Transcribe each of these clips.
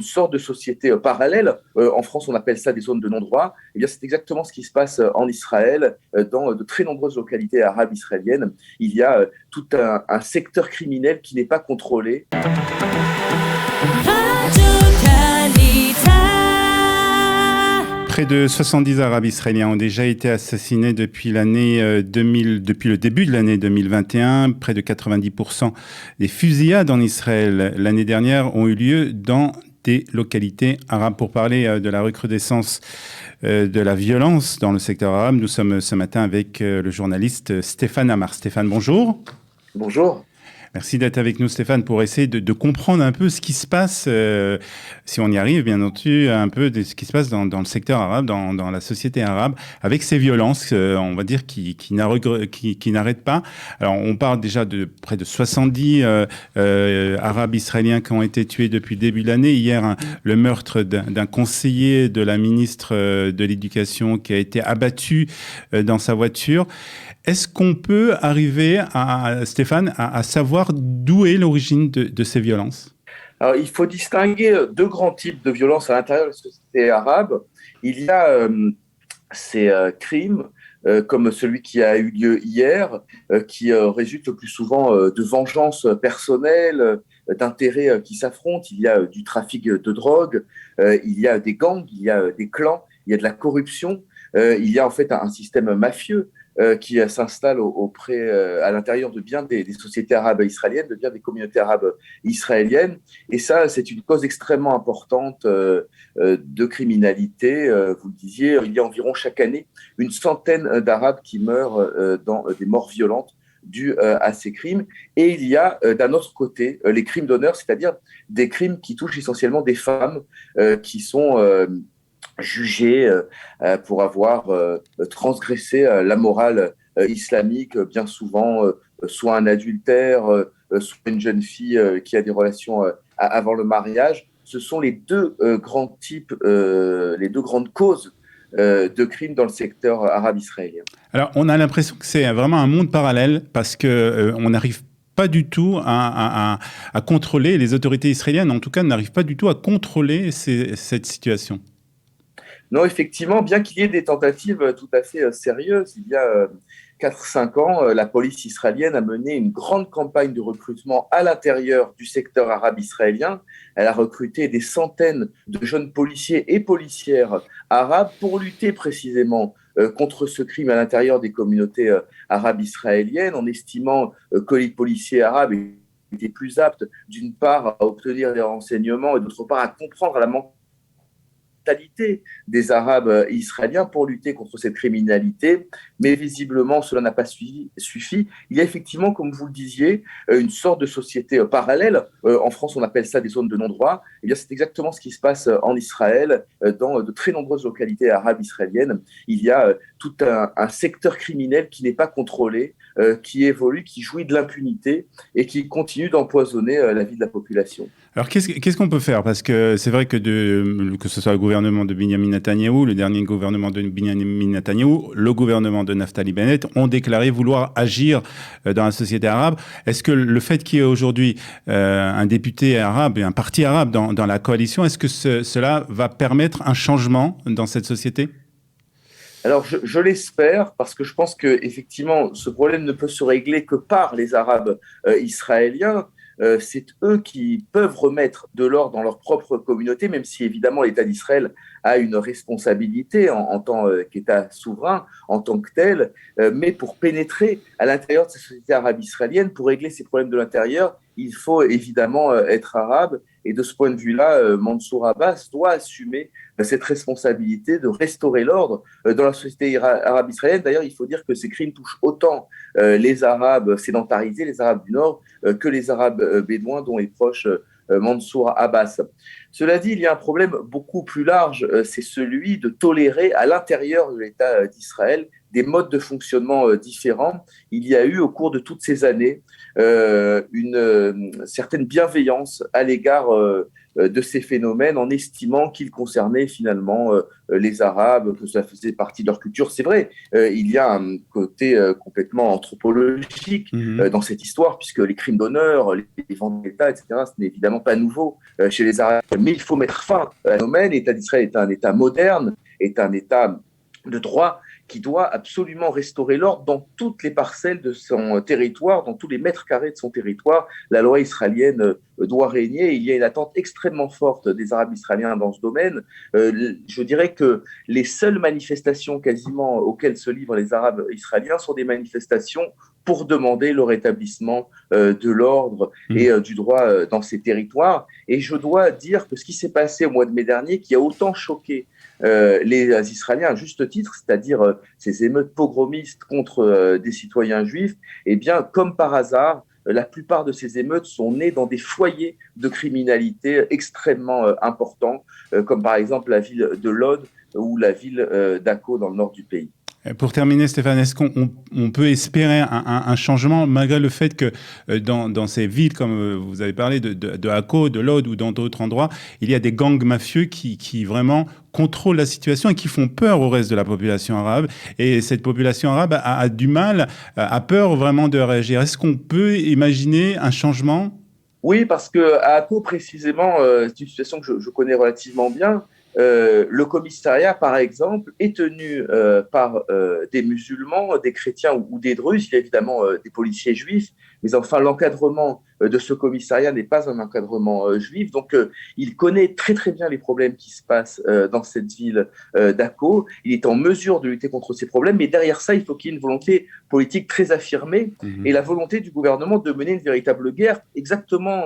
sorte de société parallèle. En France, on appelle ça des zones de non-droit. Eh bien, c'est exactement ce qui se passe en Israël, dans de très nombreuses localités arabes israéliennes. Il y a tout un secteur criminel qui n'est pas contrôlé. Près de 70 Arabes israéliens ont déjà été assassinés depuis l'année 2000, depuis le début de l'année 2021. Près de 90% des fusillades en Israël l'année dernière ont eu lieu dans des localités arabes. Pour parler de la recrudescence de la violence dans le secteur arabe, nous sommes ce matin avec le journaliste Stéphane Amar. Stéphane, bonjour. Bonjour. Merci d'être avec nous, Stéphane, pour essayer de comprendre un peu ce qui se passe, si on y arrive, bien entendu, un peu de ce qui se passe dans le secteur arabe, dans la société arabe, avec ces violences, on va dire, qui n'arrêtent pas. Alors, on parle déjà de près de 70 Arabes israéliens qui ont été tués depuis le début de l'année. Hier, le meurtre d'un conseiller de la ministre de l'Éducation qui a été abattu dans sa voiture. Est-ce qu'on peut arriver, Stéphane, à savoir d'où est l'origine de ces violences ? Alors, il faut distinguer deux grands types de violences à l'intérieur de la société arabe. Il y a ces crimes, comme celui qui a eu lieu hier, qui résultent le plus souvent de vengeance personnelle, d'intérêts qui s'affrontent. Il y a du trafic de drogue, il y a des gangs, il y a des clans, il y a de la corruption, il y a en fait un système mafieux qui s'installe à l'intérieur de bien des sociétés arabes israéliennes, de bien des communautés arabes israéliennes. Et ça, c'est une cause extrêmement importante de criminalité. Vous le disiez, il y a environ chaque année une centaine d'Arabes qui meurent dans des morts violentes dues à ces crimes. Et il y a d'un autre côté les crimes d'honneur, c'est-à-dire des crimes qui touchent essentiellement des femmes qui sont jugés pour avoir transgressé la morale islamique, bien souvent soit un adultère, soit une jeune fille qui a des relations avant le mariage. Ce sont les deux grands types, les deux grandes causes de crimes dans le secteur arabe israélien. Alors, on a l'impression que c'est vraiment un monde parallèle parce que on n'arrive pas du tout à contrôler, les autorités israéliennes en tout cas n'arrivent pas du tout à contrôler cette situation. Non, effectivement, bien qu'il y ait des tentatives tout à fait sérieuses, il y a 4-5 ans, la police israélienne a mené une grande campagne de recrutement à l'intérieur du secteur arabe israélien. Elle a recruté des centaines de jeunes policiers et policières arabes pour lutter précisément contre ce crime à l'intérieur des communautés arabes israéliennes, en estimant que les policiers arabes étaient plus aptes, d'une part, à obtenir des renseignements et d'autre part, à comprendre la mentalité des Arabes israéliens pour lutter contre cette criminalité, mais visiblement cela n'a pas suffi. Il y a effectivement, comme vous le disiez, une sorte de société parallèle. En France, on appelle ça des zones de non-droit. Eh bien, c'est exactement ce qui se passe en Israël, dans de très nombreuses localités arabes israéliennes. Il y a tout un secteur criminel qui n'est pas contrôlé, qui évolue, qui jouit de l'impunité et qui continue d'empoisonner la vie de la population. Alors, qu'est-ce qu'on peut faire ? Parce que c'est vrai que ce soit le gouvernement de Benyamin Netanyahou, le dernier gouvernement de Benyamin Netanyahou, le gouvernement de Naftali Bennett ont déclaré vouloir agir dans la société arabe. Est-ce que le fait qu'il y ait aujourd'hui un député arabe et un parti arabe dans la coalition, est-ce que cela va permettre un changement dans cette société ? Alors, je l'espère, parce que je pense qu'effectivement, ce problème ne peut se régler que par les Arabes israéliens. C'est eux qui peuvent remettre de l'ordre dans leur propre communauté, même si évidemment l'État d'Israël a une responsabilité en tant qu'État souverain, en tant que tel, mais pour pénétrer à l'intérieur de cette société arabe israélienne, pour régler ces problèmes de l'intérieur, il faut évidemment être arabe. Et de ce point de vue-là, Mansour Abbas doit assumer cette responsabilité de restaurer l'ordre dans la société arabe israélienne. D'ailleurs, il faut dire que ces crimes touchent autant les Arabes sédentarisés, les Arabes du Nord, que les Arabes bédouins dont est proche Mansour Abbas. Cela dit, il y a un problème beaucoup plus large, c'est celui de tolérer à l'intérieur de l'État d'Israël des modes de fonctionnement différents. Il y a eu au cours de toutes ces années une certaine bienveillance à l'égard de ces phénomènes en estimant qu'ils concernaient finalement les Arabes, que ça faisait partie de leur culture. C'est vrai, il y a un côté complètement anthropologique dans cette histoire, puisque les crimes d'honneur, les vendettas, etc., ce n'est évidemment pas nouveau chez les Arabes. Mais il faut mettre fin à un phénomène. L'État d'Israël est un État moderne, est un État de droit qui doit absolument restaurer l'ordre dans toutes les parcelles de son territoire, dans tous les mètres carrés de son territoire. La loi israélienne doit régner. Il y a une attente extrêmement forte des Arabes israéliens dans ce domaine. Je dirais que les seules manifestations quasiment auxquelles se livrent les Arabes israéliens sont des manifestations pour demander le rétablissement de l'ordre et du droit dans ces territoires. Et je dois dire que ce qui s'est passé au mois de mai dernier, qui a autant choqué les Israéliens à juste titre, c'est-à-dire ces émeutes pogromistes contre des citoyens juifs, eh bien, comme par hasard, la plupart de ces émeutes sont nées dans des foyers de criminalité extrêmement importants, comme par exemple la ville de Lod ou la ville d'Akko dans le nord du pays. Pour terminer, Stéphane, est-ce qu'on peut espérer un changement malgré le fait que dans ces villes, comme vous avez parlé de Akko, de Lod ou dans d'autres endroits, il y a des gangs mafieux qui vraiment contrôlent la situation et qui font peur au reste de la population arabe. Et cette population arabe a du mal, a peur vraiment de réagir. Est-ce qu'on peut imaginer un changement ? Oui, parce qu'à Akko, précisément, c'est une situation que je connais relativement bien. Le commissariat, par exemple, est tenu par des musulmans, des chrétiens ou des druzes. Il y a évidemment des policiers juifs, mais enfin, l'encadrement de ce commissariat n'est pas un encadrement juif. Donc, il connaît très, très bien les problèmes qui se passent dans cette ville d'Akko. Il est en mesure de lutter contre ces problèmes, mais derrière ça, il faut qu'il y ait une volonté politique très affirmée et la volonté du gouvernement de mener une véritable guerre, exactement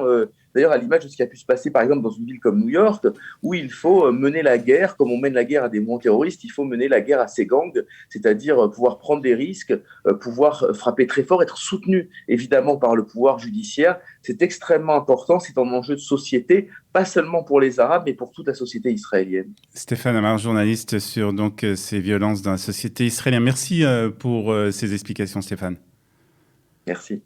d'ailleurs à l'image de ce qui a pu se passer par exemple dans une ville comme New York, où il faut mener la guerre, comme on mène la guerre à des mouvements terroristes, il faut mener la guerre à ces gangs, c'est-à-dire pouvoir prendre des risques, pouvoir frapper très fort, être soutenu évidemment par le pouvoir judiciaire. C'est extrêmement important, c'est un enjeu de société, pas seulement pour les Arabes, mais pour toute la société israélienne. Stéphane Amar, journaliste sur ces violences dans la société israélienne. Merci pour ces explications, Stéphane. Merci.